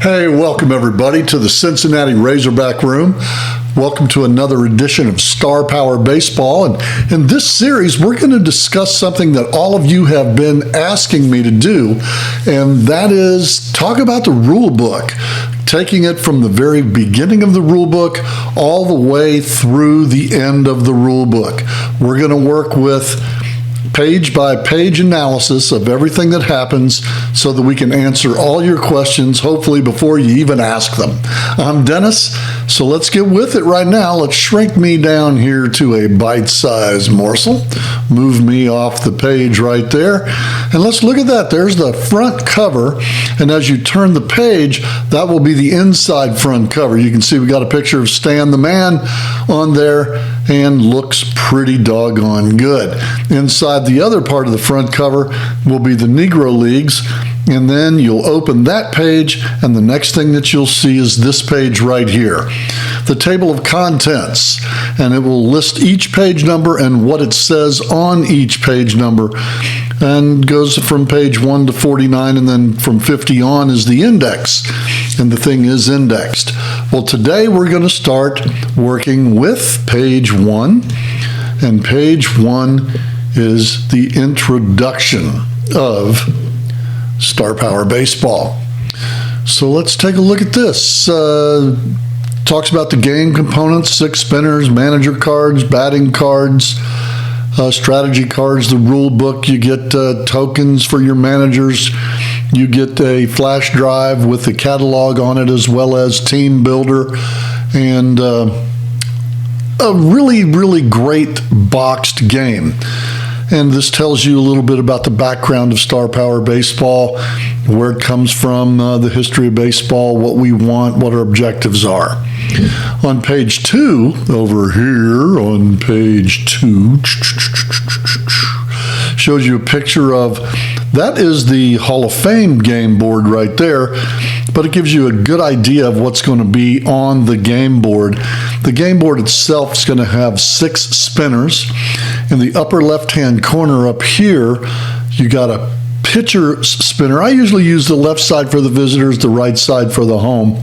Hey, welcome everybody to the Cincinnati Razorback Room. Welcome to another edition of Star Power Baseball. And in this series, we're going to discuss something that all of you have been asking me to do, and that is talk about the rule book, taking it from the very beginning of the rule book all the way through the end of the rule book. We're going to work with page-by-page analysis of everything that happens so that we can answer all your questions, hopefully before you even ask them. I'm Dennis, so let's get with it right now. Let's shrink me down here to a bite-sized morsel. Move me off the page right there. And let's look at that. There's the front cover. And as you turn the page, that will be the inside front cover. You can see we got a picture of Stan the Man on there and looks pretty doggone good. Inside the other part of the front cover will be the Negro Leagues, and then you'll open that page, and the next thing that you'll see is this page right here, the table of contents, and it will list each page number and what it says on each page number, and goes from page 1 to 49, and then from 50 on is the index, and the thing is indexed. Well, today we're going to start working with page 1, and page 1 is the introduction of Star Power Baseball. So let's take a look at this. Talks about the game components, 6 spinners, manager cards, batting cards, strategy cards, the rule book. You get tokens for your managers. You get a flash drive with the catalog on it, as well as team builder, and a really, really great boxed game. And this tells you a little bit about the background of Star Power Baseball, where it comes from, the history of baseball, what we want, what our objectives are. On page 2, over here on page 2, shows you a picture of, that is the Hall of Fame game board right there, but it gives you a good idea of what's going to be on the game board. The game board itself is going to have 6 spinners. In the upper left-hand corner up here, you got a pitcher spinner. I usually use the left side for the visitors, the right side for the home.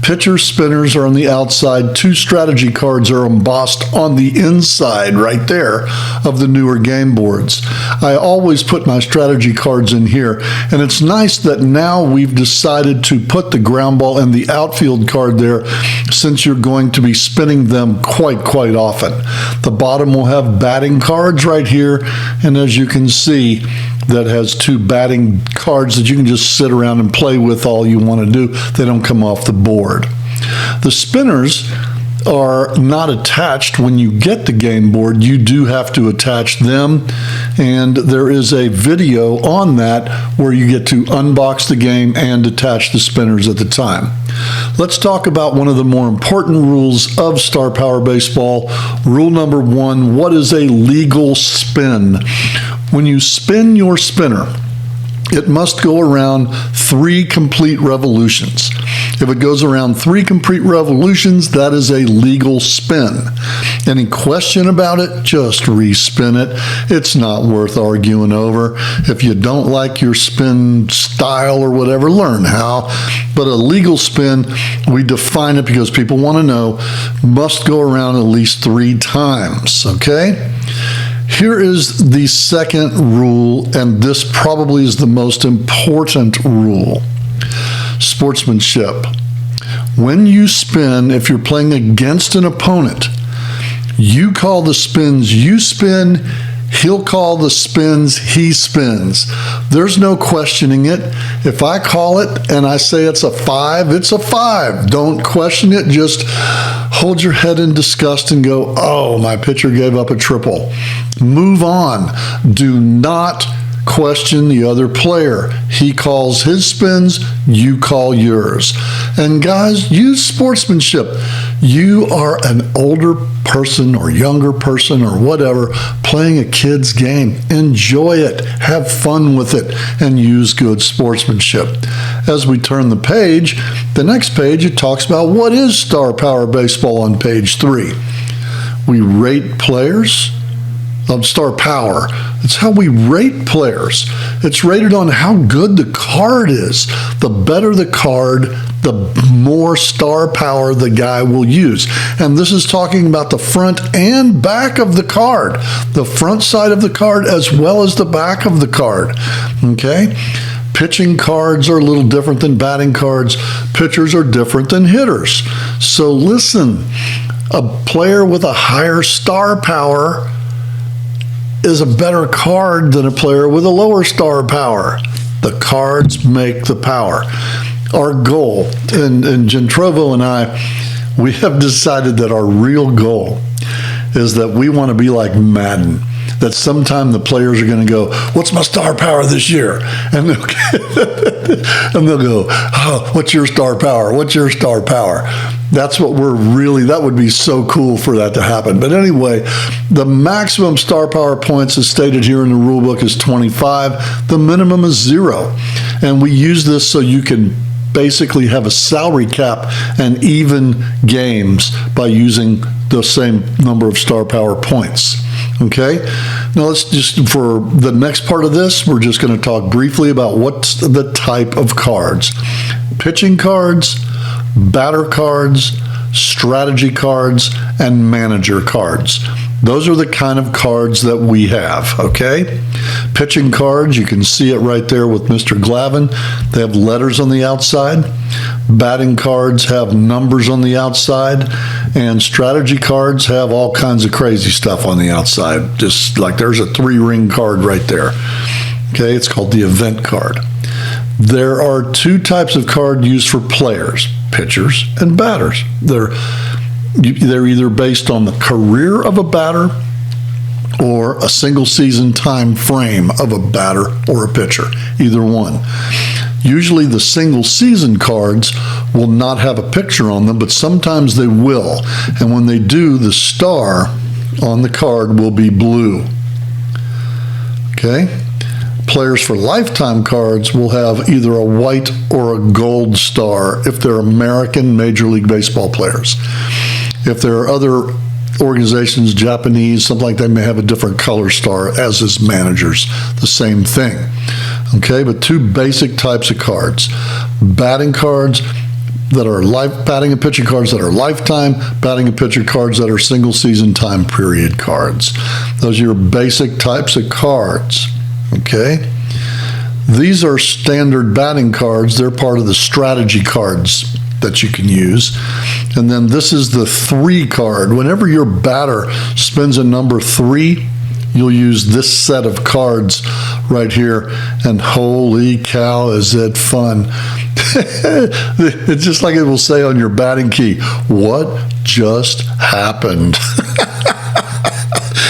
Pitcher spinners are on the outside. 2 strategy cards are embossed on the inside right there of the newer game boards. I always put my strategy cards in here, and it's nice that now we've decided to put the ground ball and the outfield card there, since you're going to be spinning them quite often. The bottom will have batting cards right here, and as you can see, that has 2 batting cards that you can just sit around and play with all you want to do. They don't come off the board. The spinners are not attached when you get the game board. You do have to attach them, and there is a video on that where you get to unbox the game and attach the spinners at the time. Let's talk about one of the more important rules of Star Power Baseball. Rule number 1, what is a legal spin? When you spin your spinner, it must go around 3 complete revolutions. If it goes around 3 complete revolutions, that is a legal spin. Any question about it, just respin it. It's not worth arguing over. If you don't like your spin style or whatever, learn how. But a legal spin, we define it because people want to know, must go around at least 3 times, okay? Here is the second rule, and this probably is the most important rule. Sportsmanship. When you spin, if you're playing against an opponent, you call the spins you spin, he'll call the spins he spins. There's no questioning it. If I call it and I say it's a 5, it's a 5. Don't question it. Just hold your head in disgust and go, oh, my pitcher gave up a triple. Move on. Do not question the other player. He calls his spins, you call yours. And guys, use sportsmanship. You are an older person or younger person or whatever playing a kid's game. Enjoy it, have fun with it, and use good sportsmanship. As we turn the page, the next page, it talks about what is Star Power Baseball on page 3. We rate players star power. It's how we rate players. It's rated on how good the card is. The better the card, the more star power the guy will use. And this is talking about the front and back of the card, the front side of the card as well as the back of the card. Okay? Pitching cards are a little different than batting cards. Pitchers are different than hitters. So listen, a player with a higher star power is a better card than a player with a lower star power. The cards make the power. Our goal, and Gentrovo and I, we have decided that our real goal is that we want to be like Madden. That sometime the players are going to go, what's my star power this year? And they'll go, oh, what's your star power? What's your star power? That's what that would be so cool for that to happen. But anyway, the maximum star power points as stated here in the rule book is 25. The minimum is 0. And we use this so you can basically have a salary cap and even games by using the same number of star power points. Okay, now let's just, for the next part of this, we're just going to talk briefly about what's the type of cards. Pitching cards, batter cards, strategy cards, and manager cards. Those are the kind of cards that we have, okay? Pitching cards, you can see it right there with Mr. Glavin. They have letters on the outside. Batting cards have numbers on the outside. And strategy cards have all kinds of crazy stuff on the outside. Just like there's a 3-ring card right there. Okay, it's called the event card. There are 2 types of card used for players, pitchers and batters. They're either based on the career of a batter or a single season time frame of a batter or a pitcher, either one. Usually the single season cards will not have a picture on them, but sometimes they will. And when they do, the star on the card will be blue. Okay? Players for lifetime cards will have either a white or a gold star if they're American Major League Baseball players. If there are other organizations, Japanese, something like that, may have a different color star, as is managers, the same thing. Okay, but 2 basic types of cards. Batting cards that are batting and pitching cards that are lifetime, batting and pitching cards that are single season time period cards. Those are your basic types of cards. Okay? These are standard batting cards. They're part of the strategy cards that you can use. And then this is the 3 card. Whenever your batter spins a number 3, you'll use this set of cards right here. And holy cow, is it fun. It's just like it will say on your batting key, what just happened?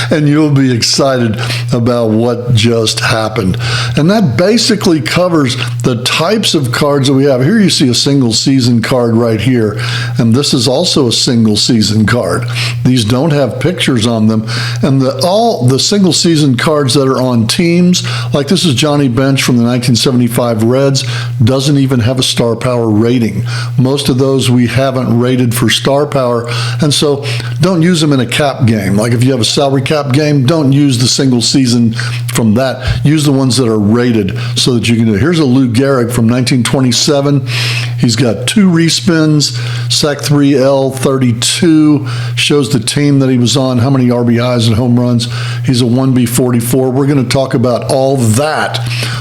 And you'll be excited about what just happened. And that basically covers the types of cards that we have. Here you see a single season card right here, and this is also a single season card. These don't have pictures on them. And all the single season cards that are on teams, like this is Johnny Bench from the 1975 Reds, doesn't even have a star power rating. Most of those we haven't rated for star power, and so don't use them in a cap game. Like if you have a salary cap game, don't use the single season from that. Use the ones that are rated so that you can do it. Here's a Lou Gehrig from 1927. He's got 2 respins, SAC 3L 32, shows the team that he was on, how many RBIs and home runs. He's a 1B 44. We're going to talk about all that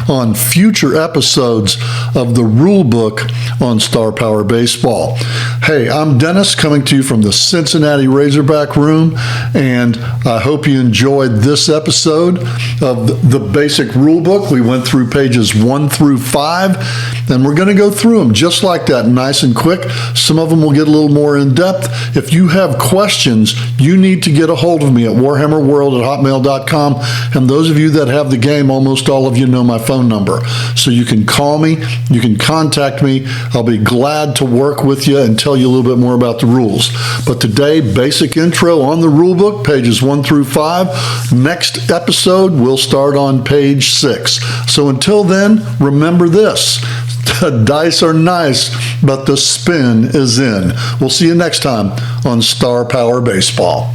on future episodes of the rule book on Star Power Baseball. Hey, I'm Dennis coming to you from the Cincinnati Razorback Room, and I hope you enjoyed this episode of the basic rule book. We went through pages 1 through 5, and we're going to go through them just like that, nice and quick. Some of them will get a little more in depth. If you have questions, you need to get a hold of me at warhammerworld@hotmail.com. And those of you that have the game, almost all of you know my phone number. So you can call me, you can contact me. I'll be glad to work with you and tell you a little bit more about the rules. But today, basic intro on the rule book, pages 1 through 5. Next episode, we'll start on page 6. So until then, remember this. The dice are nice, but the spin is in. We'll see you next time on Star Power Baseball.